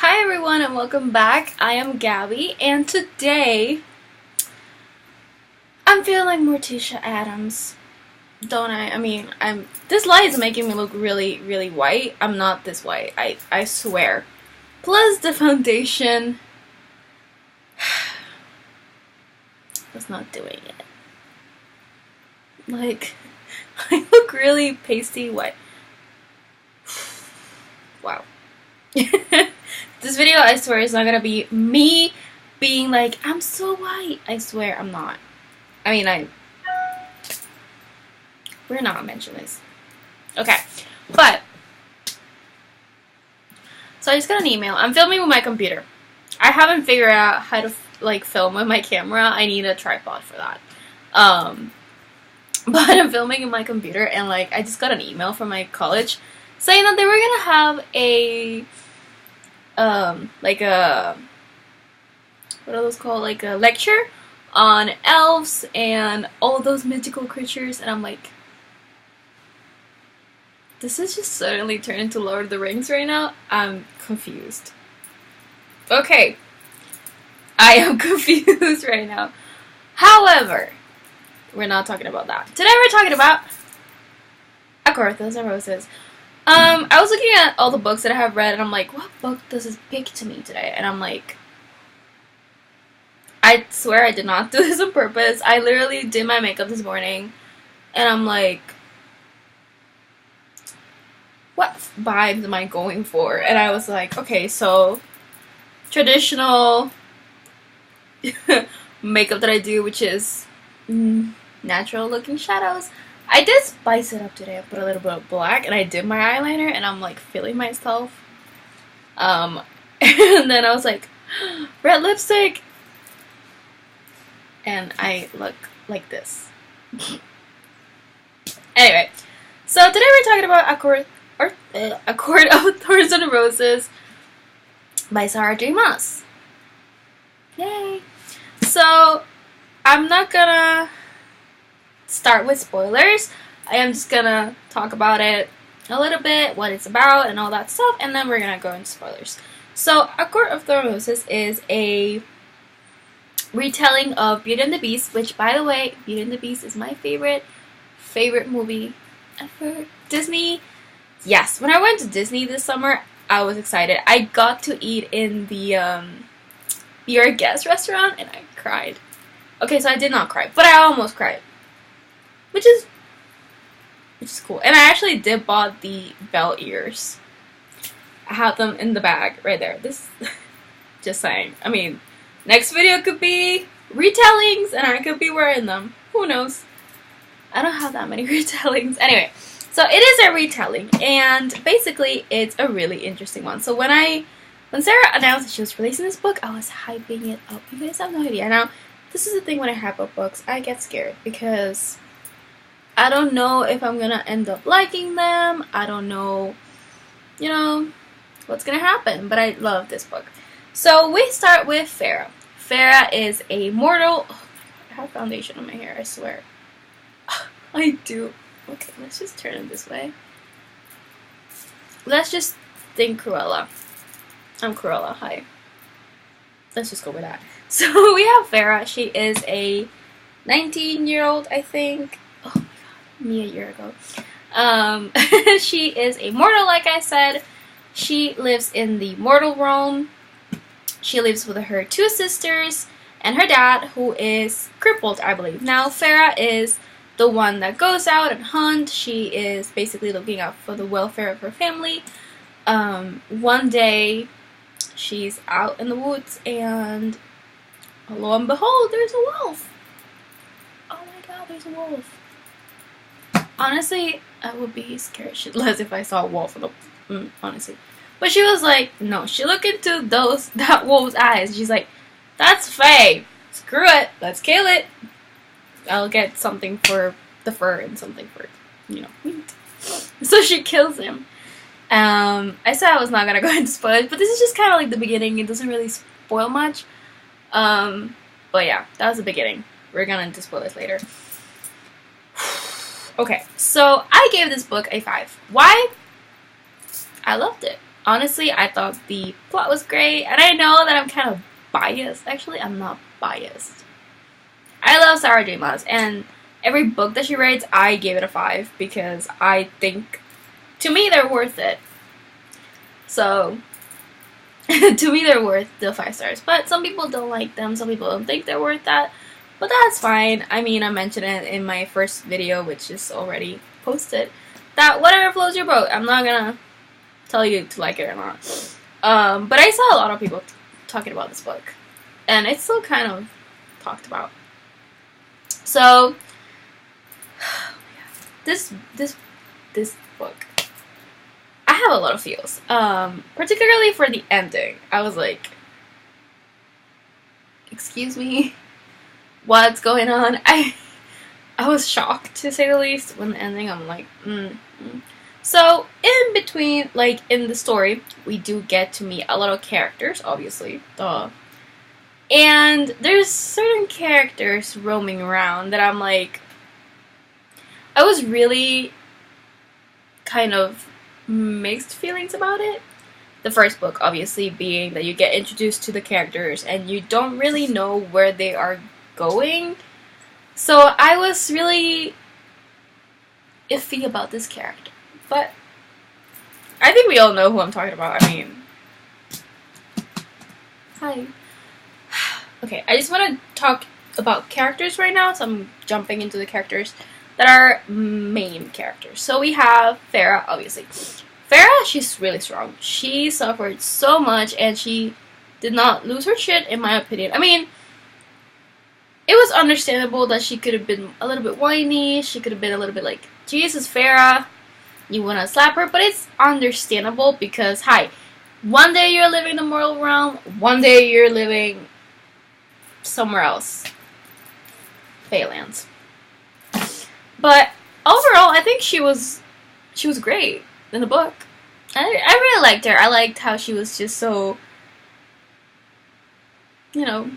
Hi everyone and welcome back. I am Gabby and today I'm feeling like Morticia Adams. Don't I? This light is making me look really white. I'm not this white. I swear. Plus the foundation was not doing it. Like, I look really pasty white. Wow. This video, I swear, is not gonna be me being like, I'm so white. I swear I'm not. We're not gonna mention this. Okay. But, so I just got an email. I'm filming with my computer. I haven't figured out how to, film with my camera. I need a tripod for that. But I'm filming in my computer, and, I just got an email from my college saying that they were gonna have a what are those called? Like a lecture on elves and all those mythical creatures, and I'm like, this is just suddenly turned into Lord of the Rings right now. I'm confused. Okay. I am confused right now. However, we're not talking about that. Today we're talking about ACOTAR Roses. I was looking at all the books that I have read, and I'm like, what book does this speak to me today? And I'm like, I swear I did not do this on purpose. I literally did my makeup this morning, and I'm like, what vibes am I going for? And I was like, okay, so traditional makeup that I do, which is natural looking shadows. I did spice it up today. I put a little bit of black, and I did my eyeliner, and I'm like feeling myself. And then I was like, red lipstick, and I look like this. Anyway, so today we're talking about A Court of Thorns and Roses by Sarah J. Maas. Yay! So I'm not gonna start with spoilers. I am just gonna talk about it a little bit, what it's about and all that stuff, and then we're gonna go into spoilers. So A Court of Thorns and Roses is a retelling of Beauty and the Beast, which, by the way, Beauty and the Beast is my favorite movie ever. Disney. Yes, when I went to Disney this summer, I was excited. I got to eat in the Be Our Guest restaurant, and I cried. Okay, so I did not cry, but I almost cried. Which is cool. And I actually did bought the bell ears. I have them in the bag right there. This, just saying. I mean, next video could be retellings, and I could be wearing them. Who knows? I don't have that many retellings. Anyway, so it is a retelling, and basically it's a really interesting one. So when Sarah announced that she was releasing this book, I was hyping it up. You guys have no idea. Now, this is the thing when I hype up books. I get scared because I don't know if I'm gonna end up liking them. I don't know, what's gonna happen. But I love this book. So we start with Farah. Farah is a mortal. Oh my god, I have foundation on my hair, I swear. I do. Okay, let's just turn it this way. Let's just think Cruella. I'm Cruella, hi. Let's just go with that. So we have Farah. She is a 19-year-old, I think. Oh my god, me a year ago. She is a mortal, like I said. She lives in the mortal realm. She lives with her two sisters and her dad, who is crippled, I believe. Now, Farah is the one that goes out and hunts. She is basically looking out for the welfare of her family. One day, she's out in the woods, and lo and behold, there's a wolf. Oh my god, there's a wolf. Honestly, I would be scared shitless if I saw a wolf. Honestly. But she was like, no. She looked into that wolf's eyes. She's like, that's Faye. Screw it. Let's kill it. I'll get something for the fur and something for, meat. So she kills him. I said I was not going to go into spoilers, but this is just kind of like the beginning. It doesn't really spoil much. But yeah, that was the beginning. We're going into spoilers later. Okay, so I gave this book a 5. Why? I loved it. Honestly, I thought the plot was great, and I know that I'm kind of biased. Actually, I'm not biased. I love Sarah J. Maas, and every book that she writes, I give it a 5 because I think, to me, they're worth it. So, to me, they're worth the 5 stars. But some people don't like them. Some people don't think they're worth that. But that's fine. I mean, I mentioned it in my first video, which is already posted, that whatever floats your boat. I'm not gonna tell you to like it or not. But I saw a lot of people talking about this book, and it's still kind of talked about. So, this book, I have a lot of feels. Particularly for the ending. I was like, excuse me, what's going on? I was shocked, to say the least, when the ending. I'm like, So, in between, like, in the story, we do get to meet a lot of characters, obviously, duh. And there's certain characters roaming around that I'm like, I was really kind of mixed feelings about it. The first book, obviously, being that you get introduced to the characters and you don't really know where they are going. So I was really iffy about this character. But I think we all know who I'm talking about. I mean, hi. Okay, I just want to talk about characters right now, so I'm jumping into the characters that are main characters. So we have Farah, obviously. Farah, she's really strong. She suffered so much, and she did not lose her shit, in my opinion. I mean, it was understandable that she could have been a little bit whiny. She could have been a little bit like, Jesus, Farah, you want to slap her? But it's understandable because, hi, one day you're living the moral realm, one day you're living somewhere else. Phalanx. But overall, I think she was great in the book. I really liked her. I liked how she was just so, you know,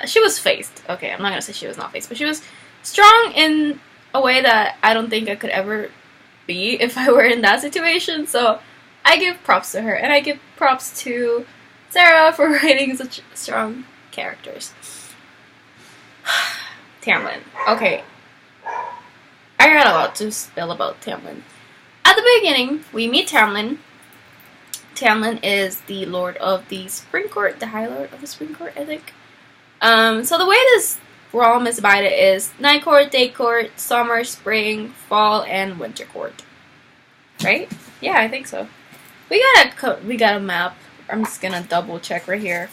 she was faced. Okay, I'm not gonna say she was not faced, but she was strong in a way that I don't think I could ever be if I were in that situation. So I give props to her, and I give props to Sarah for writing such strong characters. Tamlin. Okay. I got a lot to spill about Tamlin. At the beginning, we meet Tamlin. Tamlin is the Lord of the Spring Court, the High Lord of the Spring Court, I think. So the way this realm is divided is Night Court, Day Court, Summer, Spring, Fall, and Winter Court. Right? Yeah, I think so. We got a map. I'm just gonna double check right here,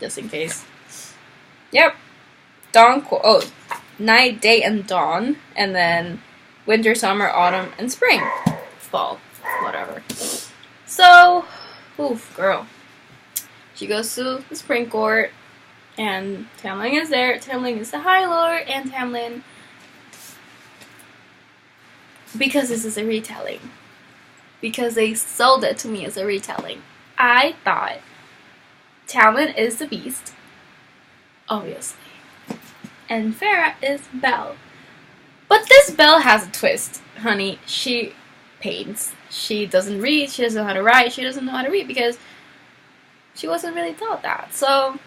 just in case. Yep. Night, day, and dawn, and then winter, summer, autumn, and spring, fall, whatever. So, oof, girl. She goes to the Spring Court, and Tamlin is there. Tamlin is the High Lord, and Tamlin, because this is a retelling, because they sold it to me as a retelling, I thought Tamlin is the Beast, obviously. And Farah is Belle. But this Belle has a twist, honey. She paints. She doesn't read. She doesn't know how to write. She doesn't know how to read because she wasn't really taught that. So,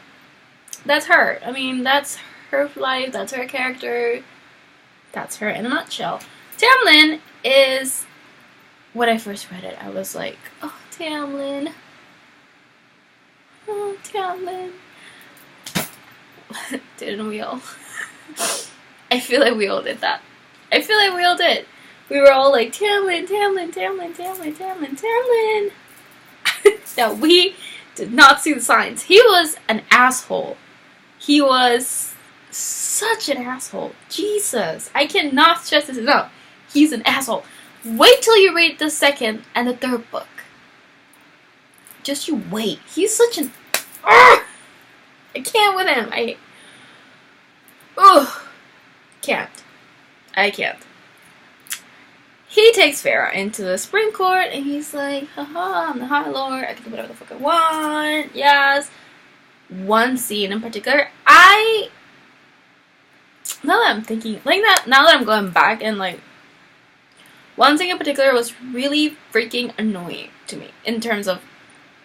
that's her. I mean, that's her life. That's her character. That's her in a nutshell. Tamlin is... When I first read it, I was like, oh, Tamlin. Oh, Tamlin. Didn't we all? I feel like we all did that. I feel like we all did. We were all like, Tamlin, Tamlin, Tamlin, Tamlin, Tamlin, Tamlin. Now, we did not see the signs. He was an asshole. He was such an asshole. Jesus. I cannot stress this enough. He's an asshole. Wait till you read the second and the third book. Just you wait. He's such an... I can't with him. Can't. I can't. He takes Farah into the Spring Court, and he's like, haha, I'm the High Lord, I can do whatever the fuck I want, yes. One scene in particular, now that I'm thinking, like that, now that I'm going back and like, one thing in particular was really freaking annoying. to me in terms of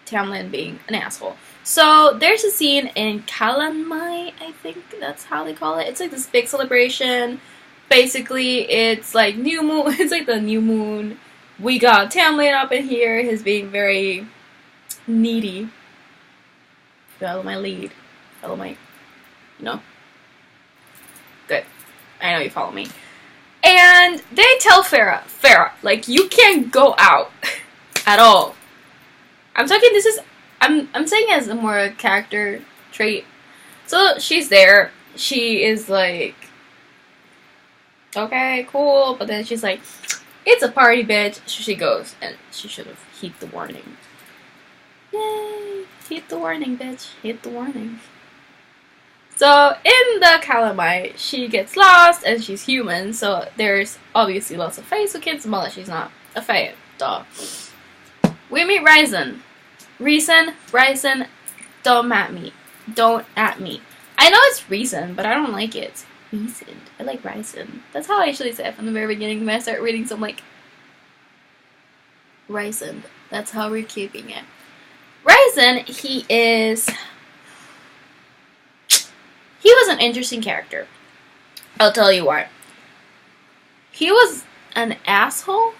Tamlin being an asshole. So there's a scene in Kalanmai, I think that's how they call it. It's like this big celebration. Basically, it's like new moon. It's like the new moon. We got Tamlin up in here. He's being very needy. Follow my lead. Follow my, Good. I know you follow me. And they tell Farah, like, you can't go out at all. I'm talking, I'm saying as a more character trait. So she's there. She is like, okay, cool. But then she's like, it's a party, bitch. So she goes, and she should have heeded the warning. Yay! Heed the warning, bitch. Heed the warning. So in the Calamite, she gets lost, and she's human. So there's obviously lots of Fae. So kids, well, she's not a Fae. Duh. We meet Ryzen. Ryzen, don't at me. Don't at me. I know it's Reason, but I don't like it. Reason. I like Ryzen. That's how I usually say it from the very beginning when I start reading, so I'm like, Ryzen. That's how we're keeping it. Ryzen, he was an interesting character. I'll tell you why. He was an asshole,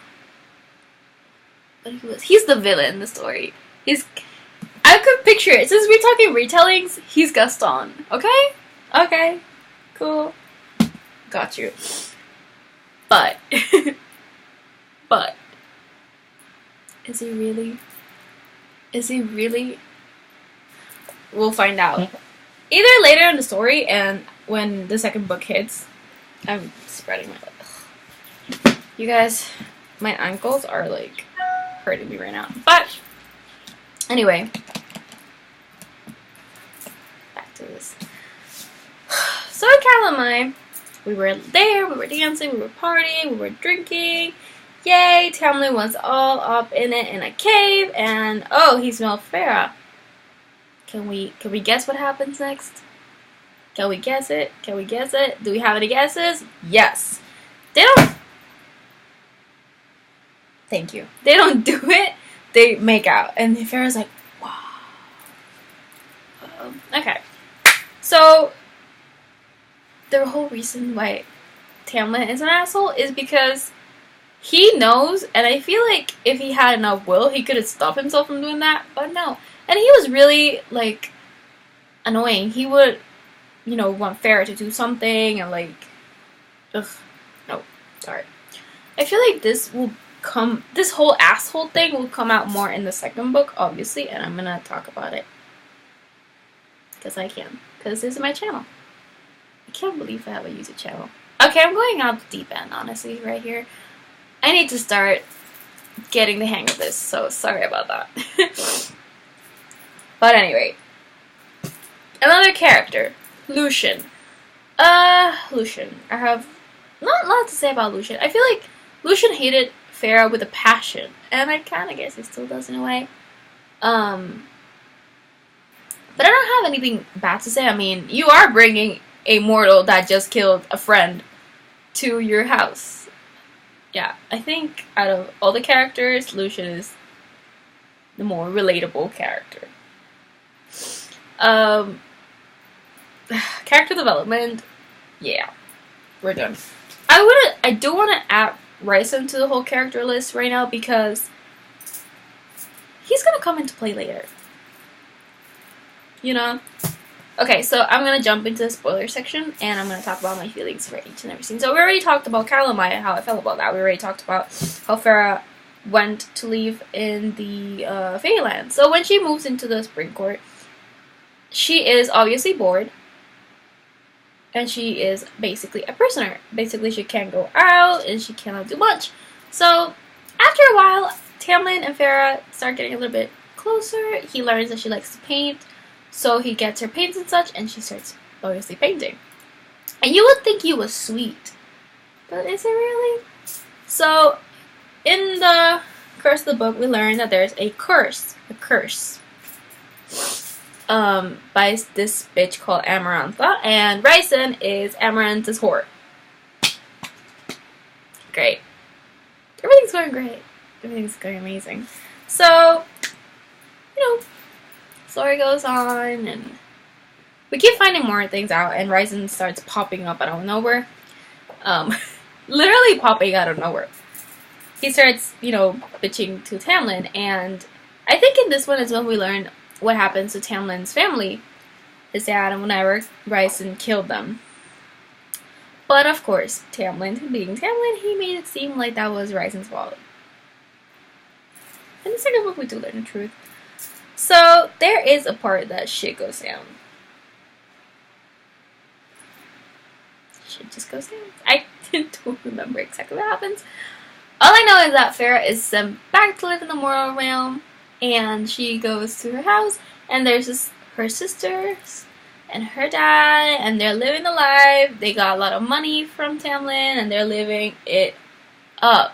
but he's the villain in the story. I could picture it. Since we're talking retellings, he's Gaston. Okay? Okay. Cool. Got you. But, is he really? Is he really? We'll find out. Either later in the story and when the second book hits. I'm spreading my leg. You guys, my ankles are like hurting me right now. But anyway, back to this. So in Calamai, we were there, we were dancing, we were partying, we were drinking. Yay, Tamlin was all up in it in a cave, and oh, he smelled Farah. Can we guess what happens next? Can we guess it? Can we guess it? Do we have any guesses? Yes. They don't. Thank you. They don't do it. They make out, and Farah's like, wow. Okay. So the whole reason why Tamlin is an asshole is because he knows, and I feel like if he had enough will, he could have stopped himself from doing that, but no. And he was really, like, annoying. He would, want Farah to do something, and, like, ugh, no, sorry. I feel like this whole asshole thing will come out more in the second book, obviously, and I'm gonna talk about it. Because I can. Because this is my channel. I can't believe I have a YouTube channel. Okay, I'm going out the deep end, honestly, right here. I need to start getting the hang of this, so sorry about that. But anyway, another character, Lucian. Lucian. I have not a lot to say about Lucian. I feel like Lucian hated Farah with a passion, and I kind of guess he still does in a way. But I don't have anything bad to say. I mean, you are bringing a mortal that just killed a friend to your house. Yeah, I think out of all the characters, Lucian is the more relatable character. Character development, yeah, we're done. I do want to add Ryzen to the whole character list right now because he's gonna come into play later. Okay, so I'm going to jump into the spoiler section, and I'm going to talk about my feelings for each and every scene. So we already talked about Calamai, how I felt about that. We already talked about how Farah went to leave in the Fairyland. So when she moves into the Spring Court, she is obviously bored, and she is basically a prisoner. Basically, she can't go out, and she cannot do much. So after a while, Tamlin and Farah start getting a little bit closer. He learns that she likes to paint. So he gets her paints and such, and she starts obviously painting. And you would think he was sweet, but is it really? So in the Curse of the book, we learn that there's a curse by this bitch called Amarantha, and Ryzen is Amarantha's whore. Great. Everything's going great. Everything's going amazing. So, story goes on, and we keep finding more things out, and Ryzen starts popping up out of nowhere. Literally popping out of nowhere. He starts, bitching to Tamlin, and I think in this one is when we learn what happens to Tamlin's family. His dad and whenever Ryzen killed them. But of course, Tamlin, being Tamlin, he made it seem like that was Ryzen's fault. In the second book, we do learn the truth. So, there is a part that shit goes down. Shit just goes down. I don't remember exactly what happens. All I know is that Farah is sent back to live in the moral realm, and she goes to her house, and there's her sisters and her dad, and they're living the life. They got a lot of money from Tamlin, and they're living it up.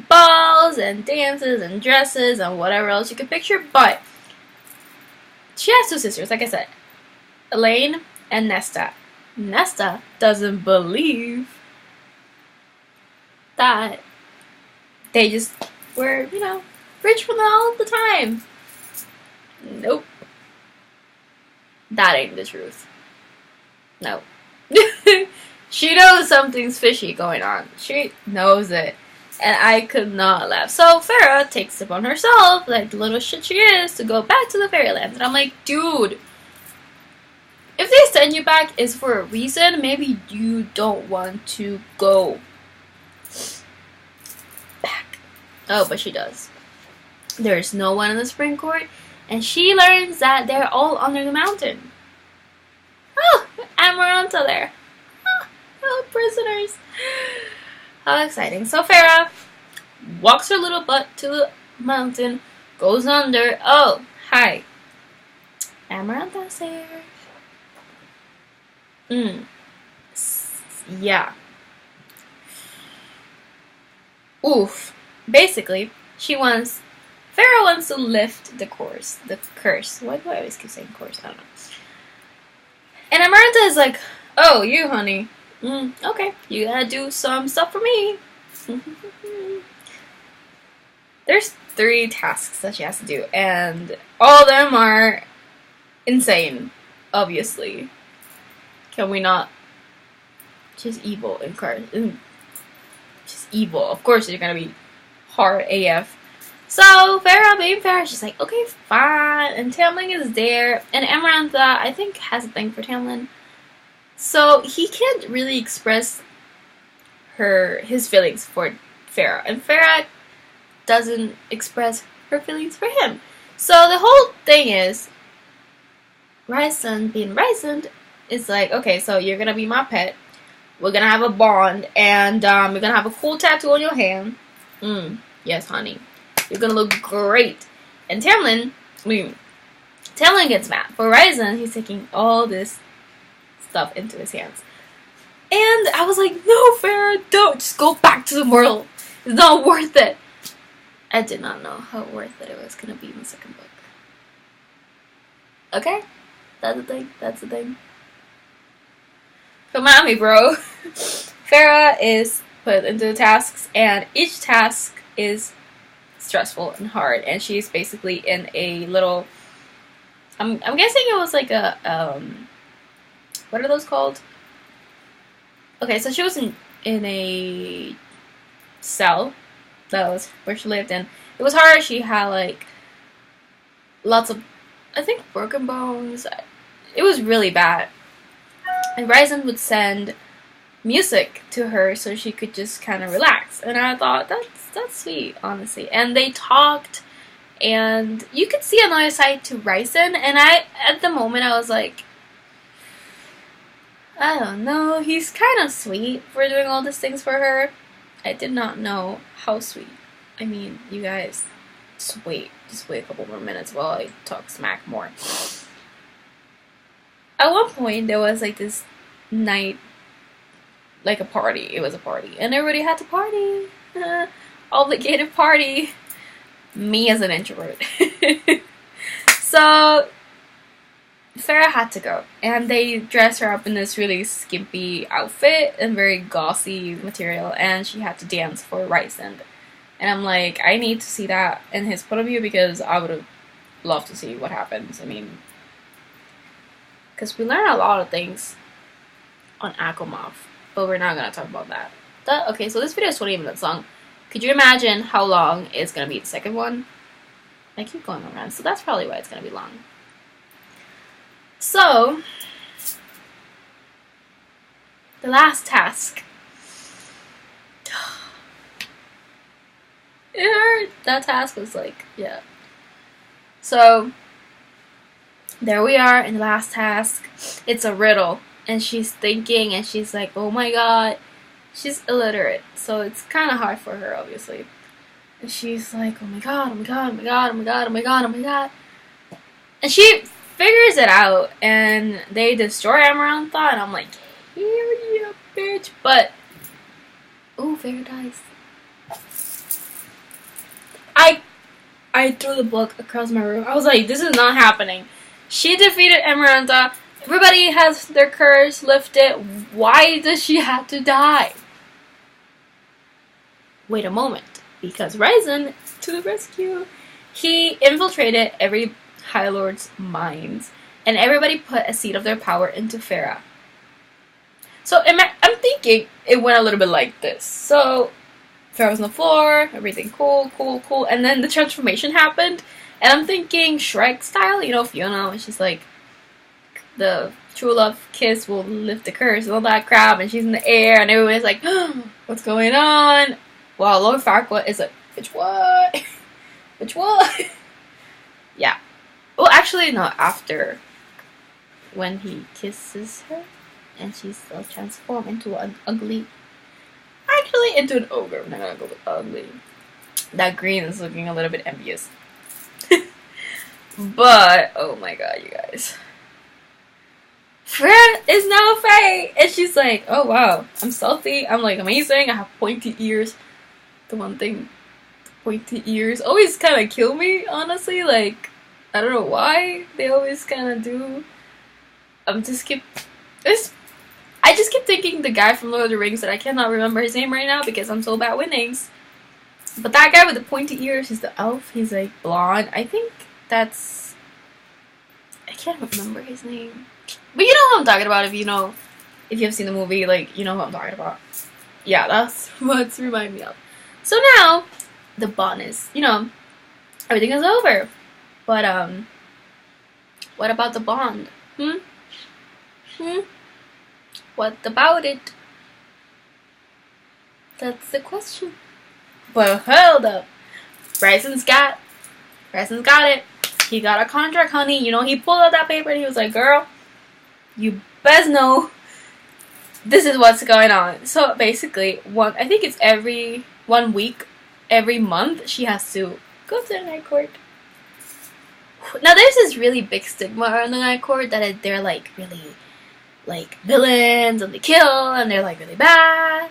Balls and dances and dresses and whatever else you can picture, but she has two sisters, like I said, Elaine and Nesta. Nesta doesn't believe that they just were, rich from all the time. Nope. That ain't the truth. No. She knows something's fishy going on. She knows it. And I could not laugh. So Farah takes it upon herself, like the little shit she is, to go back to the fairylands. And I'm like, dude, if they send you back, it's for a reason. Maybe you don't want to go back. Oh, but she does. There's no one in the spring court, and she learns that they're all under the mountain. Oh, Amaranta there. Oh, prisoners. How exciting. So Farah walks her little butt to the mountain, goes under. Oh, hi. Amaranta's here. Yeah. Oof. Basically, Farah wants to lift the curse. Why do I always keep saying curse? I don't know. And Amaranta is like, oh, you, honey. Okay, you gotta do some stuff for me. There's 3 tasks that she has to do, and all of them are insane, obviously. Can we not? She's evil in cards. She's evil. Of course, you're gonna be hard AF. So, Farah being Farah, she's like, okay, fine. And Tamlin is there, and Amarantha, I think, has a thing for Tamlin. So he can't really express his feelings for Farah, and Farah doesn't express her feelings for him. So the whole thing is, Ryzen being Ryzen is like, okay, so you're gonna be my pet. We're gonna have a bond, and you're gonna have a cool tattoo on your hand. Yes, honey, you're gonna look great. And Tamlin gets mad. For Ryzen, he's taking all this stuff into his hands. And I was like, no, Farah, don't. Just go back to the world. It's not worth it. I did not know how worth it was going to be in the second book. Okay? That's the thing. Come at me, bro. Farah is put into the tasks, and each task is stressful and hard. And she's basically in a little... I'm guessing it was like a... what are those called? Okay, so she was in a cell. That was where she lived in. It was hard. She had like lots of, I think, broken bones. It was really bad. And Ryzen would send music to her so she could just kind of relax. And I thought, that's sweet, honestly. And they talked, and you could see another side to Ryzen. And at the moment, I was like, I don't know, he's kind of sweet for doing all these things for her. I did not know how sweet. I mean, you guys, just wait a couple more minutes while I talk smack more. At one point, there was like this night, like a party. It was a party, and everybody had to party. Obligated party. Me as an introvert. So Farah had to go, and they dressed her up in this really skimpy outfit and very gauzy material, and she had to dance for Ryzen. And I'm like, I need to see that in his point of view because I would have loved to see what happens. I mean, because we learn a lot of things on ACOMAF, but we're not going to talk about that. Okay, so this video is 20 minutes long. Could you imagine how long it's going to be the second one? I keep going around, so that's probably why it's going to be long. So, the last task. It hurt. That task was like, yeah. So, there we are in the last task. It's a riddle. And she's thinking, and she's like, oh my god. She's illiterate, so it's kind of hard for her, obviously. And she's like, oh my god, oh my god, oh my god, oh my god, oh my god, oh my god. And she figures it out, and they destroy Amarantha, and I'm like, here you bitch. But, ooh, fair dice. I threw the book across my room. I was like, this is not happening. She defeated Amarantha. Everybody has their curse lifted. Why does she have to die? Wait a moment. Because Ryzen, to the rescue. He infiltrated every High Lord's minds. And everybody put a seed of their power into Farah. So I'm thinking it went a little bit like this. So Farah was on the floor. Everything cool. And then the transformation happened. And I'm thinking Shrek style. You know, Fiona, when she's like, the true love kiss will lift the curse and all that crap, and she's in the air, and everybody's like, oh, what's going on? Well, Lord Farquaad is like, bitch, what? Bitch, what? Yeah. Well, actually, no, after, when he kisses her, and she's transformed into an ugly, actually into an ogre. I'm not gonna go with ugly. That green is looking a little bit envious. But, oh my god, you guys. Farah is now a fae, and she's like, oh wow, I'm stealthy, I'm like amazing, I have pointy ears. The one thing, pointy ears always kind of kill me, honestly, like, I don't know why, they always kind of do. I just keep thinking the guy from Lord of the Rings that I cannot remember his name right now because I'm so bad with names. But that guy with the pointy ears, he's the elf, he's like blonde, I think that's, I can't remember his name. But you know what I'm talking about if you have seen the movie, like, you know what I'm talking about. Yeah, that's what's reminding me of. So now, the bond is, everything is over. But, what about the bond? What about it? That's the question. But hold up. Bryson's got it. He got a contract, honey. He pulled out that paper and he was like, girl, you best know this is what's going on. So basically, I think it's every 1 week, every month, she has to go to the night court. Now there's this really big stigma around the night court that they're like really like villains and they kill and they're like really bad.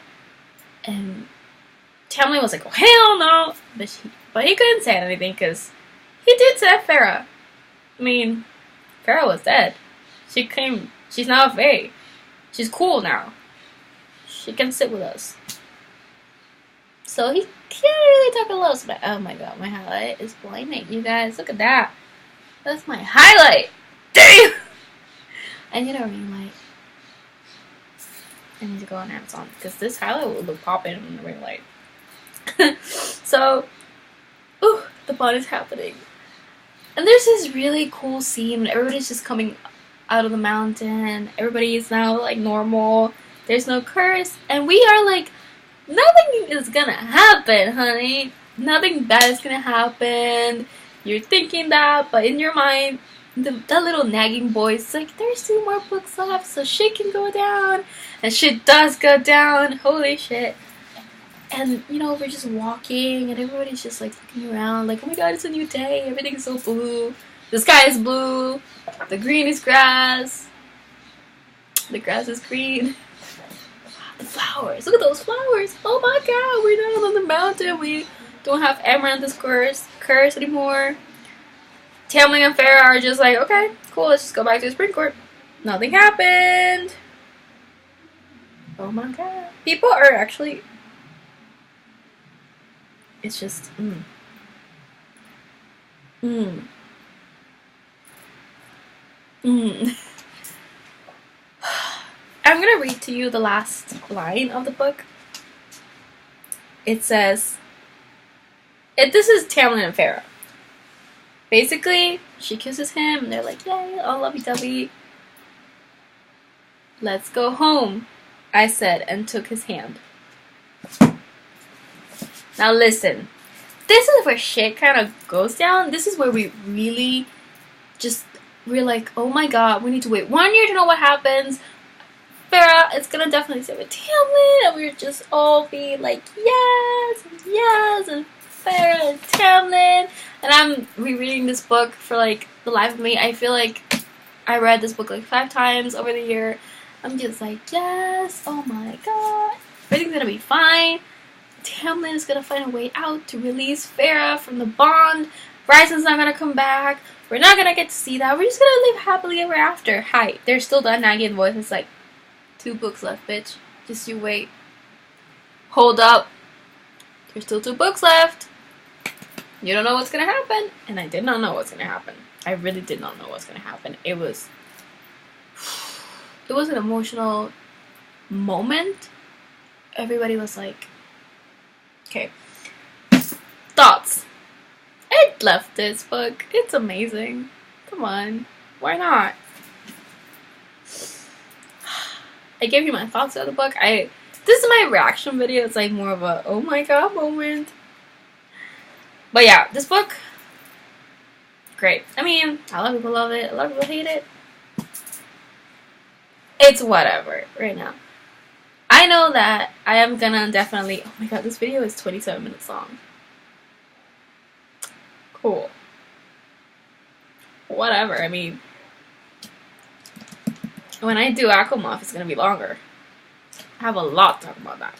And Tamlin was like, oh hell no, but he couldn't say anything because he did save Farah. I mean, Farah was dead. She's now a fae. She's cool now. She can sit with us. So he can't really talk a lot. But oh my god, my highlight is blinding. You guys, look at that. That's my highlight. Damn! I need a ring light. I need to go on Amazon because this highlight will look popping in the ring light. So, ooh, the bond is happening. And there's this really cool scene when everybody's just coming out of the mountain. Everybody is now like normal. There's no curse. And we are like, nothing is gonna happen, honey. Nothing bad is gonna happen. You're thinking that, but in your mind, that little nagging voice is like, there's 2 more books left, so shit can go down. And shit does go down. Holy shit. And, we're just walking, and everybody's just, like, looking around, like, oh my god, it's a new day, everything's so blue. The sky is blue, the green is grass, the grass is green. The flowers, look at those flowers. Oh my god, we're down on the mountain, we don't have Amarantha's curse anymore. Tamlin and Farah are just like, okay, cool, let's just go back to the Spring Court. Nothing happened. Oh my god. People are actually It's just, mm, mm. I'm gonna read to you the last line of the book. It says, this is Tamlin and Farah. Basically, she kisses him, and they're like, yay, all lovey-dovey. Let's go home, I said, and took his hand. Now listen, this is where shit kind of goes down. This is where we really we're like, oh my god, we need to wait 1 year to know what happens. Farah is gonna definitely stay with Tamlin, and we're just all be like, yes, and yes, and Farah and Tamlin. And I'm rereading this book for like the life of me. I feel like I read this book like 5 times over the year. I'm just like, yes, oh my god, everything's gonna be fine. Tamlin is gonna find a way out to release Farah from the bond. Ryson's not gonna come back. We're not gonna get to see that. We're just gonna live happily ever after. Hi, there's still that nagging voice. It's like, 2 books left, bitch. Just you wait. Hold up. There's still 2 books left. You don't know what's gonna happen. And I did not know what's gonna happen. I really did not know what's gonna happen. It was an emotional moment. Everybody was like, okay. Thoughts. I left this book. It's amazing. Come on. Why not? I gave you my thoughts on the book. This is my reaction video. It's like more of a oh my god moment. But yeah, this book, great. I mean, a lot of people love it. A lot of people hate it. It's whatever right now. I know that I am gonna definitely... Oh my god, this video is 27 minutes long. Cool. Whatever, I mean... When I do ACOMAF, it's gonna be longer. I have a lot to talk about that.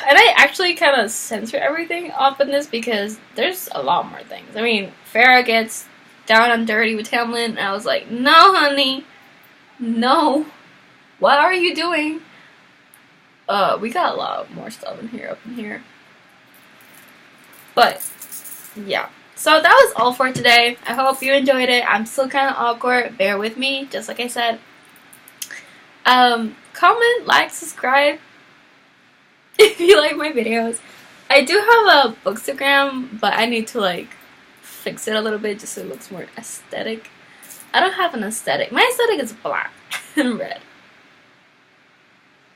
And I actually kind of censor everything up in this because there's a lot more things. I mean, Farah gets down and dirty with Tamlin, and I was like, no, honey. No. What are you doing? We got a lot more stuff in here, up in here. But, yeah. So that was all for today. I hope you enjoyed it. I'm still kind of awkward. Bear with me, just like I said. Comment, like, subscribe if you like my videos. I do have a bookstagram, but I need to like fix it a little bit just so it looks more aesthetic. I don't have an aesthetic. My aesthetic is black and red.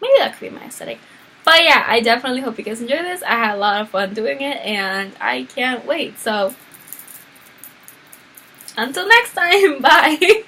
Maybe that could be my aesthetic. But yeah, I definitely hope you guys enjoyed this. I had a lot of fun doing it, and I can't wait. So, until next time, bye!